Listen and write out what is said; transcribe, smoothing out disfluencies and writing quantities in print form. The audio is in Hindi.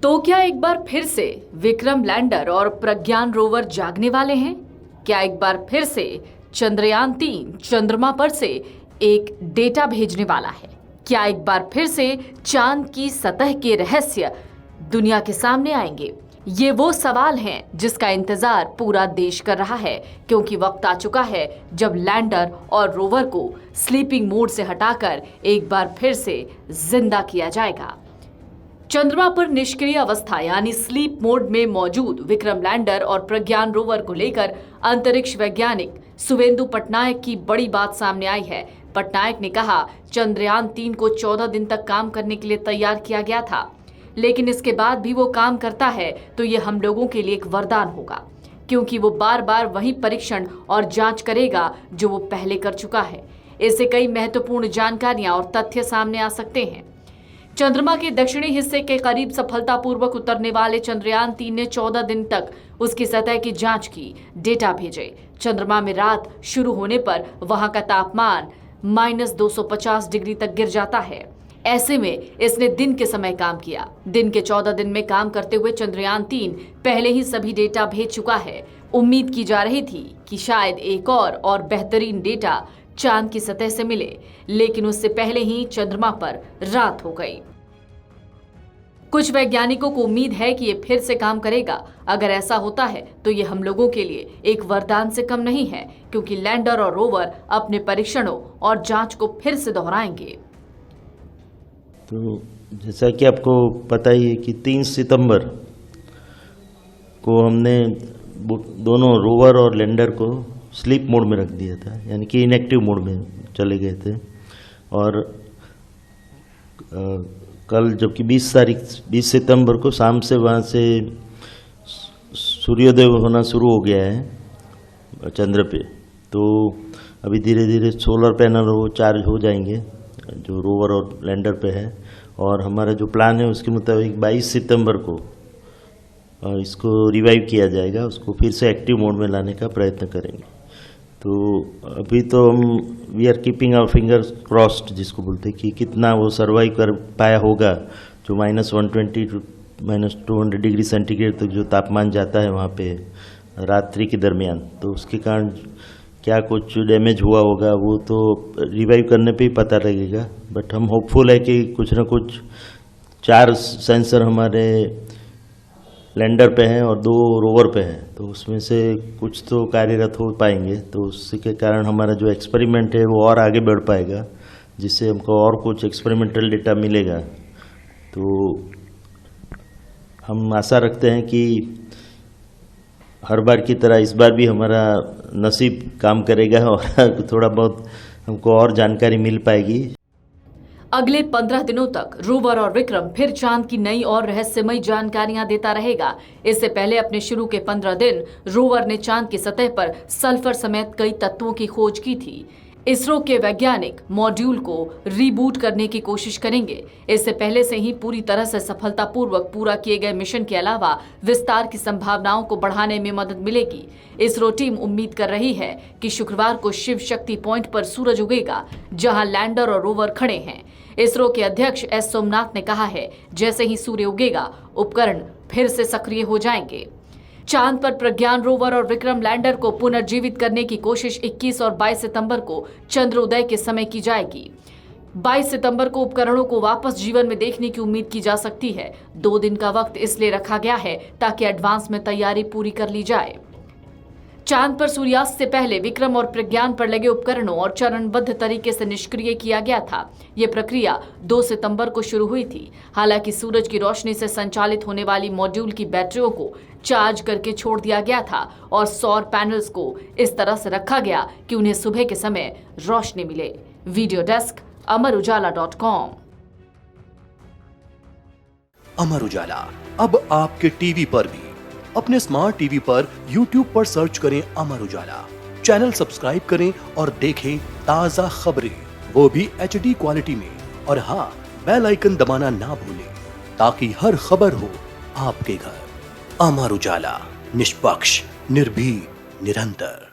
तो क्या एक बार फिर से विक्रम लैंडर और प्रज्ञान रोवर जागने वाले हैं? क्या एक बार फिर से चंद्रयान-3 चंद्रमा पर से एक डेटा भेजने वाला है? क्या एक बार फिर से चांद की सतह के रहस्य दुनिया के सामने आएंगे? ये वो सवाल हैं जिसका इंतजार पूरा देश कर रहा है, क्योंकि वक्त आ चुका है जब लैंडर और रोवर को स्लीपिंग मोड से हटाकर एक बार फिर से जिंदा किया जाएगा। चंद्रमा पर निष्क्रिय अवस्था यानी स्लीप मोड में मौजूद विक्रम लैंडर और प्रज्ञान रोवर को लेकर अंतरिक्ष वैज्ञानिक सुवेंदु पटनायक की बड़ी बात सामने आई है। पटनायक ने कहा, चंद्रयान-3 को 14 दिन तक काम करने के लिए तैयार किया गया था, लेकिन इसके बाद भी वो काम करता है तो ये हम लोगों के लिए एक वरदान होगा, क्योंकि वो बार बार वही परीक्षण और जांच करेगा जो वो पहले कर चुका है। इससे कई महत्वपूर्ण जानकारियां और तथ्य सामने आ सकते हैं। चंद्रमा के दक्षिणी हिस्से के करीब सफलतापूर्वक उतरने वाले चंद्रयान-3 ने 14 दिन तक उसकी सतह की जांच की, डेटा भेजे। चंद्रमा में रात शुरू होने पर वहां का तापमान -250 डिग्री तक गिर जाता है। ऐसे में इसने दिन के समय काम किया। दिन के 14 दिन में काम करते हुए चंद्रयान-3 पहले ही सभी डेटा भेज चुका है। उम्मीद की जा रही थी कि शायद एक और बेहतरीन डेटा चांद की सतह से मिले, लेकिन उससे पहले ही चंद्रमा पर रात हो गई। कुछ वैज्ञानिकों को उम्मीद है कि ये फिर से काम करेगा। अगर ऐसा होता है तो ये हम लोगों के लिए एक वरदान से कम नहीं है, क्योंकि लैंडर और रोवर अपने परीक्षणों और जांच को फिर से दोहराएंगे। तो जैसा कि आपको पता ही है कि 3 सितंबर को हमने दोनों रोवर और लैंडर को स्लीप मोड में रख दिया था, यानी कि इनएक्टिव मोड में चले गए थे। और कल जबकि 20 सितंबर को शाम से वहाँ से सूर्योदय होना शुरू हो गया है चंद्र पे, तो अभी धीरे धीरे सोलर पैनल वो चार्ज हो जाएंगे जो रोवर और लैंडर पे है। और हमारा जो प्लान है उसके मुताबिक 22 सितंबर को इसको रिवाइव किया जाएगा, उसको फिर से एक्टिव मोड में लाने का प्रयत्न करेंगे। तो अभी तो हम we are keeping our fingers crossed, जिसको बोलते हैं कि कितना वो सर्वाइव कर पाया होगा, जो -120 टू -200 डिग्री सेंटीग्रेड तक जो तापमान जाता है वहाँ पे रात्रि के दरमियान। तो उसके कारण क्या कुछ डैमेज हुआ होगा वो तो रिवाइव करने पे ही पता लगेगा। बट हम होपफुल है कि कुछ ना कुछ 4 सेंसर हमारे लैंडर पे हैं और 2 रोवर पे हैं, तो उसमें से कुछ तो कार्यरत हो पाएंगे। तो उसके कारण हमारा जो एक्सपेरिमेंट है वो और आगे बढ़ पाएगा, जिससे हमको और कुछ एक्सपेरिमेंटल डेटा मिलेगा। तो हम आशा रखते हैं कि हर बार की तरह इस बार भी हमारा नसीब काम करेगा और थोड़ा बहुत हमको और जानकारी मिल पाएगी। अगले 15 दिनों तक रोवर और विक्रम फिर चांद की नई और रहस्यमयी जानकारियां देता रहेगा। इससे पहले अपने शुरू के 15 दिन रोवर ने चांद की सतह पर सल्फर समेत कई तत्वों की खोज की थी। इसरो के वैज्ञानिक मॉड्यूल को रीबूट करने की कोशिश करेंगे। इससे पहले से ही पूरी तरह से सफलतापूर्वक पूरा किए गए मिशन के अलावा विस्तार की संभावनाओं को बढ़ाने में मदद मिलेगी। इसरो टीम उम्मीद कर रही है कि शुक्रवार को शिव शक्ति पॉइंट पर सूरज उगेगा, जहां लैंडर और रोवर खड़े हैं। इसरो के अध्यक्ष एस सोमनाथ ने कहा है, जैसे ही सूर्य उगेगा उपकरण फिर से सक्रिय हो जाएंगे। चांद पर प्रज्ञान रोवर और विक्रम लैंडर को पुनर्जीवित करने की कोशिश 21 और 22 सितंबर को चंद्रोदय के समय की जाएगी। 22 सितंबर को उपकरणों को वापस जीवन में देखने की उम्मीद की जा सकती है। 2 दिन का वक्त इसलिए रखा गया है ताकि एडवांस में तैयारी पूरी कर ली जाए। चांद पर सूर्यास्त से पहले विक्रम और प्रज्ञान पर लगे उपकरणों और चरणबद्ध तरीके से निष्क्रिय किया गया था। ये प्रक्रिया 2 सितंबर को शुरू हुई थी। हालांकि सूरज की रोशनी से संचालित होने वाली मॉड्यूल की बैटरियों को चार्ज करके छोड़ दिया गया था और सौर पैनल्स को इस तरह से रखा गया कि उन्हें सुबह के समय रोशनी मिले। Video desk amarujala.com। Amar Ujala अब आपके टीवी पर भी। अपने स्मार्ट टीवी पर YouTube पर सर्च करें अमर उजाला, चैनल सब्सक्राइब करें और देखें ताजा खबरें, वो भी HD क्वालिटी में। और हाँ, बेल आइकन दबाना ना भूलें ताकि हर खबर हो आपके घर। अमर उजाला, निष्पक्ष, निर्भीक, निरंतर।